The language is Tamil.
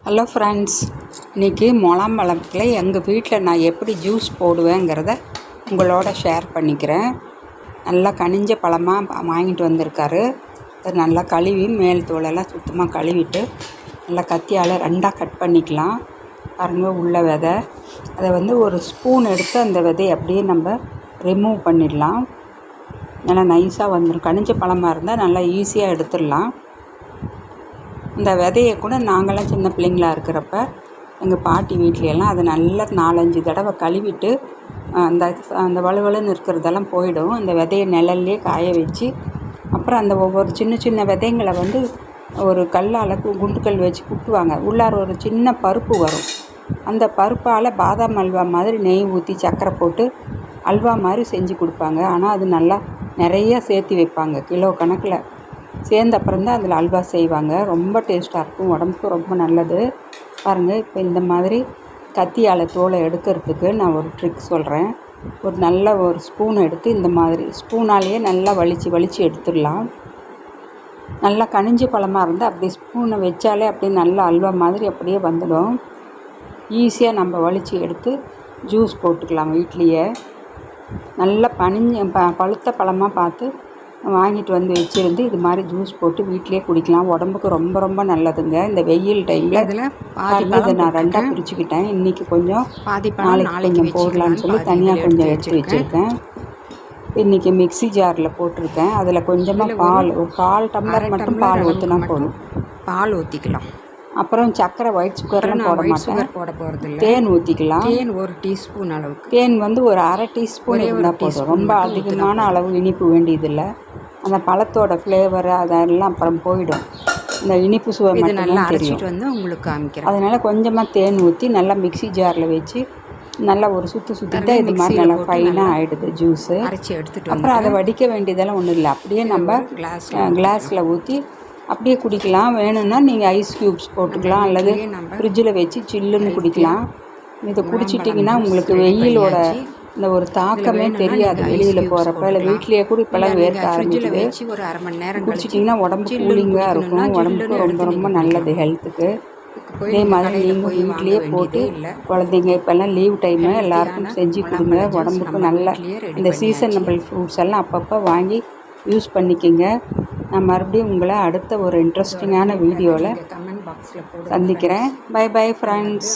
ஹலோ ஃப்ரெண்ட்ஸ், இன்றைக்கி முலாம்பழத்தில் எங்கள் வீட்டில் நான் எப்படி ஜூஸ் போடுவேங்கிறத உங்களோட ஷேர் பண்ணிக்கிறேன். நல்லா கனிஞ்ச பழமாக வாங்கிட்டு வந்திருக்காரு. அது நல்லா கழுவி மேல் தோலெல்லாம் சுத்தமாக கழுவிட்டு நல்லா கத்தியால் ரெண்டாக கட் பண்ணிக்கலாம். பாருங்கள், உள்ள விதை அதை ஒரு ஸ்பூன் எடுத்து அந்த விதையை அப்படியே நம்ம ரிமூவ் பண்ணிடலாம். நல்லா நைஸாக வந்துடும். கனிஞ்ச பழமாக இருந்தால் நல்லா ஈஸியாக எடுத்துடலாம். இந்த விதையை கூட நாங்கள்லாம் சின்ன பிள்ளைங்களாக இருக்கிறப்ப எங்கள் பாட்டி வீட்லையெல்லாம் அதை நல்லா 4-5 தடவை கழுவிட்டு அந்த வலுவலுன்னு இருக்கிறதெல்லாம் போயிடும். அந்த விதையை நிழல்லே காய வச்சு அப்புறம் அந்த ஒவ்வொரு சின்ன சின்ன விதைங்களை ஒரு கல்லால் குண்டுக்கல் வச்சு குட்டுவாங்க. உள்ளார ஒரு சின்ன பருப்பு வரும். அந்த பருப்பால் பாதாம் அல்வா மாதிரி நெய் ஊற்றி சர்க்கரை போட்டு அல்வா மாதிரி செஞ்சு கொடுப்பாங்க. ஆனால் அது நல்லா நிறையா சேர்த்து வைப்பாங்க. கிலோ கணக்கில் சேர்ந்த அப்புறம்தான் அதில் அல்வா செய்வாங்க. ரொம்ப டேஸ்ட்டாக இருக்கும், உடம்புக்கு ரொம்ப நல்லது. பாருங்கள், இப்போ இந்த மாதிரி கத்தியால் தோலை எடுக்கிறதுக்கு நான் ஒரு ட்ரிக் சொல்கிறேன். ஒரு ஸ்பூன் எடுத்து இந்த மாதிரி ஸ்பூனாலேயே நல்லா வலித்து எடுத்துடலாம். நல்லா கனிஞ்ச பழமாக இருந்தால் அப்படி ஸ்பூனை வச்சாலே அப்படியே நல்லா அல்வா மாதிரி அப்படியே வந்துடும். ஈஸியாக நம்ம வலித்து எடுத்து ஜூஸ் போட்டுக்கலாம் வீட்லேயே. நல்லா பழுத்த பழமாக பார்த்து வாங்கிட்டு வச்சுருந்து இது மாதிரி ஜூஸ் போட்டு வீட்டிலே குடிக்கலாம். உடம்புக்கு ரொம்ப ரொம்ப நல்லதுங்க. இந்த வெயில் டைமில் இதை நான் ரெண்டாக பிரிச்சுக்கிட்டேன். இன்றைக்கி கொஞ்சம் நாளைக்கு கொஞ்சம் போடலான்னு சொல்லி தனியாக கொஞ்சம் எடுத்து வச்சுருக்கேன். இன்றைக்கி மிக்ஸி ஜாரில் போட்டிருக்கேன். அதில் கொஞ்சமாக பால், ஒரு 1/4 டம்ளர் மட்டும் பால் ஊற்றினா போதும். பால் ஊற்றிக்கலாம். அப்புறம் சர்க்கரை, ஒயிட் சுகர்லாம் போட மாட்டேன். போட போகிறதில்ல. தேன் ஊற்றிக்கலாம். தேன் 1 டீஸ்பூன் அளவுக்கு. தேன் ஒரு 1/2 டீஸ்பூன் இருந்தால் போதும். ரொம்ப அதிகமான அளவு இனிப்பு வேண்டியதில்லை. அந்த பழத்தோட ஃப்ளேவர் அதெல்லாம் அப்புறம் போயிடும். இந்த இனிப்பு சுவை நல்லா அரைச்சிட்டு உங்களுக்கு காமிக்கிறேன். அதனால் கொஞ்சமாக தேன் ஊற்றி நல்லா மிக்ஸி ஜாரில் வச்சு நல்லா ஒரு சுற்றிட்டு இது மாதிரி நல்லா ஃபைனாக ஆகிடுது ஜூஸு. அரைச்சி எடுத்துகிட்டு அப்புறம் அதை வடிக்க வேண்டியதெல்லாம் ஒன்றும் இல்லை. அப்படியே நம்ம கிளாஸில் ஊற்றி அப்படியே குடிக்கலாம். வேணும்னா நீங்கள் ஐஸ் க்யூப்ஸ் போட்டுக்கலாம், அல்லது ஃப்ரிட்ஜில் வச்சு சில்லுன்னு குடிக்கலாம். இதை குடிச்சிட்டிங்கன்னா உங்களுக்கு வெயிலோட இந்த ஒரு தாக்கமே தெரியாது. வெளியில் போகிறப்ப இல்லை வீட்லேயே கூட இப்போல்லாம் வேர்க்க ஆரம்பிக்குது. ஒரு அரை மணி நேரம் குடிச்சிட்டிங்கன்னா உடம்பு கூலிங்காக இருக்கும். உடம்புக்கு ரொம்ப ரொம்ப நல்லது ஹெல்த்துக்கு. இதே மாதிரி நீங்கள் வீட்லேயே போட்டு குழந்தைங்க இப்போல்லாம் லீவ் டைமு எல்லாருக்கும் செஞ்சு கொடுங்க. உடம்புக்கு நல்ல இந்த சீசனபிள் ஃப்ரூட்ஸ் எல்லாம் அப்பப்போ வாங்கி யூஸ் பண்ணிக்கோங்க. நான் மறுபடியும் உங்களை அடுத்த ஒரு இன்ட்ரெஸ்டிங்கான வீடியோவில் சந்திக்கிறேன். Bye bye friends.